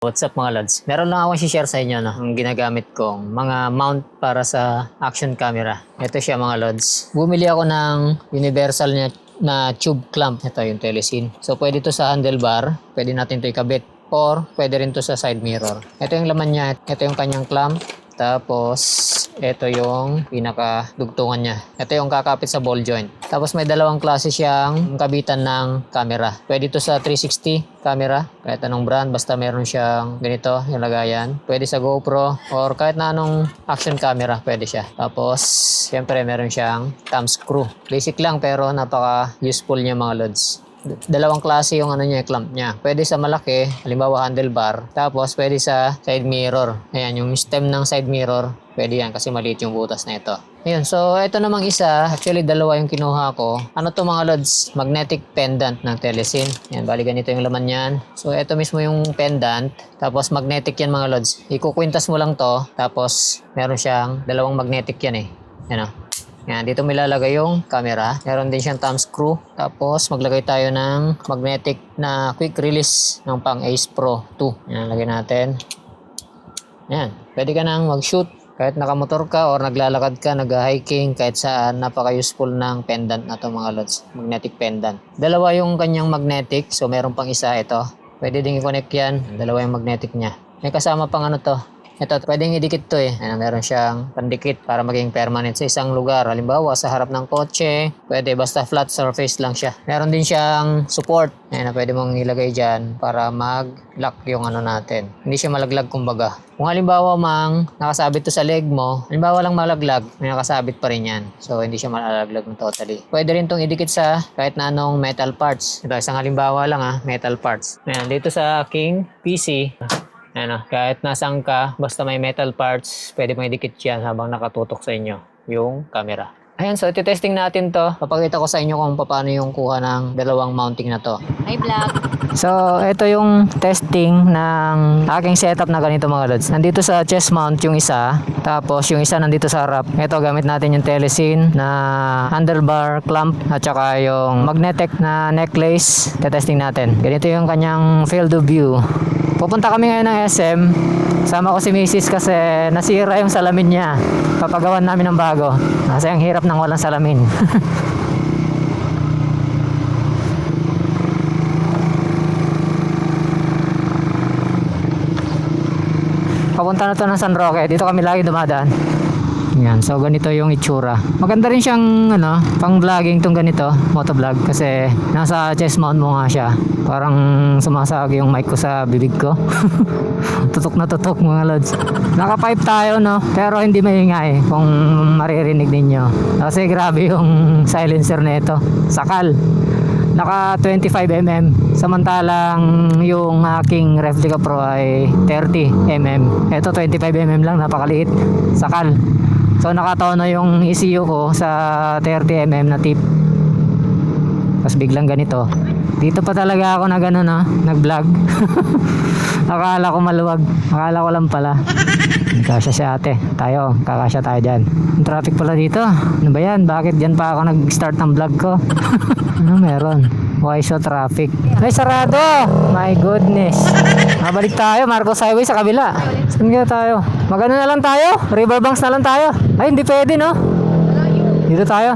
What's up mga lads? Meron lang akong share sa inyo ang ginagamit kong mga mount para sa action camera. Ito siya mga lads. Bumili ako ng universal na tube clamp. Ito yung Telesin. So pwede to sa handlebar, pwede natin to ikabit, or pwede rin to sa side mirror. Ito yung laman niya, ito yung kanyang clamp. Tapos, ito yung pinaka-dugtungan niya. Ito yung kakapit sa ball joint. Tapos may dalawang klase siyang kabitan ng camera. Pwede to sa 360 camera, kahit anong brand, basta meron siyang ganito, yung lagayan. Pwede sa GoPro, or kahit na anong action camera, pwede siya. Tapos, syempre meron siyang thumb screw. Basic lang pero napaka-useful niya mga lods. Dalawang klase yung clamp niya. Pwede sa malaki, halimbawa handlebar. Tapos pwede sa side mirror. Ayan, yung stem ng side mirror, pwede yan kasi maliit yung butas na ito. Ayun, so ito namang isa, actually dalawa yung kinuha ko. Ano to mga lods? Magnetic pendant ng Telesin. Yan, bali ganito yung laman yan. So ito mismo yung pendant, tapos magnetic yan mga lods. Ikukwintas mo lang to, tapos meron siyang dalawang magnetic yan eh. Yan o. Yan, dito may lalagay yung camera. Meron din siyang thumb screw. Tapos maglagay tayo ng magnetic na quick release ng pang Ace Pro 2. Yan, lagay natin. Yan, pwede ka nang mag-shoot. Kahit nakamotor ka or naglalakad ka, nag-hiking, kahit saan, napaka-useful ng pendant na to mga lods. Magnetic pendant. Dalawa yung kanyang magnetic. So meron pang isa ito. Pwede din i-connect yan. Dalawa yung magnetic niya. May kasama pang to. Ito, pwedeng idikit to eh. Ayan, meron siyang pandikit para maging permanent sa isang lugar. Halimbawa, sa harap ng kotse, pwede basta flat surface lang siya. Meron din siyang support. Ayan, pwede mong ilagay dyan para mag-lock yung natin. Hindi siya malaglag kumbaga. Kung halimbawa nakasabit to sa leg mo, halimbawa lang malaglag, may nakasabit pa rin yan. So, hindi siya malalaglag ng totally. Pwede rin tong idikit sa kahit na anong metal parts. Ito, isang halimbawa lang metal parts. Ayan, dito sa aking PC, ano, kahit nasaan ka, basta may metal parts, pwede mong idikit yan habang nakatutok sa inyo yung camera. Ayan, so iti-testing natin to. Papakita ko sa inyo kung paano yung kuha ng dalawang mounting na to. Hi vlog! So, ito yung testing ng aking setup na ganito mga lods. Nandito sa chest mount yung isa, tapos yung isa nandito sa harap. Ito, gamit natin yung Telesin na handlebar clamp at saka yung magnetic na necklace. Testing natin. Ganito yung kanyang field of view. Pupunta kami ngayon ng SM. Sama ko si Mrs. kasi nasira yung salamin niya. Papagawan namin ng bago. Kasi ang hirap ng walang salamin. Papunta na to ng San Roque. Dito kami lagi dumadaan. Yan, so ganito yung itsura. Maganda rin siyang pang vlogging tong ganito, motovlog, kasi nasa chest mount mo nga siya. Parang sumasag yung mic ko sa bibig ko. Tutok na tutok mga lods. Naka pipe tayo pero hindi maingay kung maririnig ninyo. Kasi grabe yung silencer na ito. Sakal. Naka 25mm, samantalang yung aking Replica Pro ay 30mm. Ito 25mm lang, napakaliit. Sakal. So nakataon na yung ECU ko sa 30mm na tip. Tapos biglang ganito. Dito pa talaga ako nag-vlog. Akala ko maluwag. Akala ko lang pala. Kasya si ate. Kakasya tayo dyan. Ang traffic pala dito. Ano ba yan? Bakit dyan pa ako nag-start ng vlog ko? Ano meron? Why so traffic? Ay, sarado! My goodness. Mabalik tayo. Marcos Highway sa kabila. Saan kaya tayo? Magano na lang tayo? Riverbanks na lang tayo. Ay, hindi pwede Dito tayo.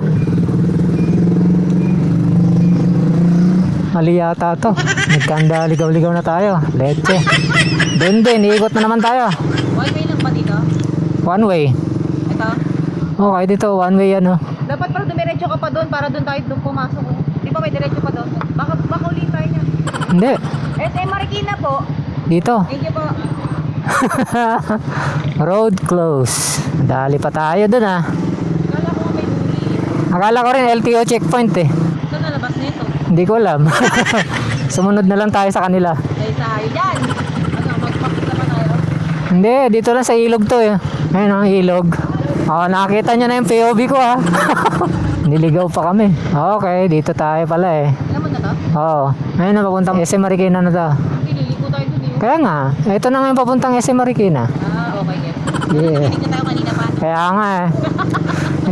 Mali yata to. Nagkanda, ligaw-ligaw na tayo. Leche. Doon din, iikot na naman tayo. One way lang ba dito? One way. Ito? Okay, dito, one way Dapat pala dumiretso ka pa doon para doon tayo pumasok. Di ba may diretso pa doon? Baka ulit tayo niya. Hindi. SM Marikina po. Dito. Thank you po. Road close. Dali pa tayo dun Akala ko may buli. Akala ko rin LTO checkpoint Saan nalabas na ito? Hindi ko alam. Sumunod na lang tayo sa kanila. Dahil tayo dyan. Magpakita pa tayo? Hindi, dito lang sa ilog to Ayun ang ilog. Nakakita nyo na yung POV ko Niligaw pa kami. Okay, dito tayo pala Alam mo na to? Oo. Ayun na, papuntang SM Marikina na to. Nililiko tayo doon Kaya nga, ito na nga yung papuntang SM Marikina. Okay, yes. Yeah. Nililiko tayo kanina pa. Kaya nga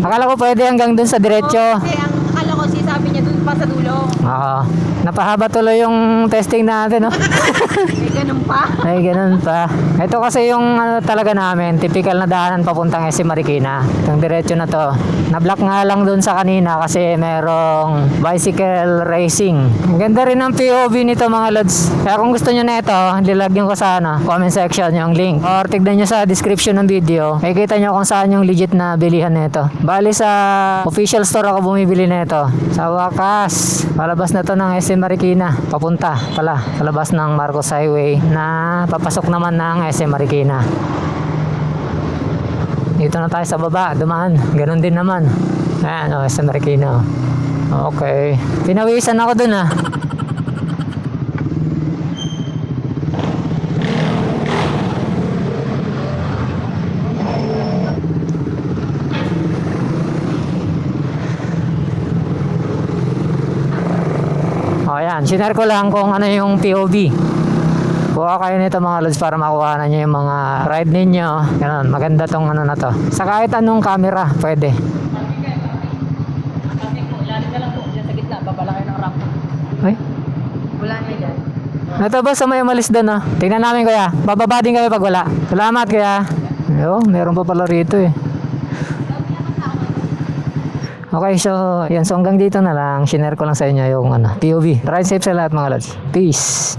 Akala ko pwede hanggang dun sa diretso. Kasi ang akala ko sabi niya doon pa sa dulo. Oo. napahaba tuloy yung testing natin, no? May ganun pa. Ay, ganun pa. Ito kasi yung ano talaga namin, typical na daanan papuntang SM Marikina. Itong diretso na to. Na-block nga lang dun sa kanina kasi merong bicycle racing. Ang ganda rin ng POV nito mga lods. Kaya kung gusto nyo na ito, lilagyan ko sa comment section yung link. Or tignan nyo sa description ng video. Makikita nyo kung saan yung legit na bilihan nito. Bali sa official store ako bumibili nito. Sa wakas, palabas na to ng SM Marikina. Papunta pala, palabas ng Marcos Highway na papasok naman ng SM Marikina. Dito na tayo sa baba, dumaan. Ganon din naman. Ayan, SM Marikina. Okay. Pinawisan ako dun ah. O yan, sinare ko lang kung ano yung POV. Kuha kayo nito mga lods para makuha na nyo yung mga ride ninyo. Ganun, maganda tong ano na to. Sa kahit anong camera, pwede. Ilalim na lang po. Diyan sa gitna. Babala kayo ng ramp. Ay, Wala na dyan. ito ba sa may umalis doon ah? Tingnan namin kuya. Bababa din kami pag wala. Salamat kuya. Yo, meron pa pala rito eh. Okay, so yan. So hanggang dito na lang. Shinare ko lang sa inyo yung POV. Ride safe sa lahat mga lods. Peace.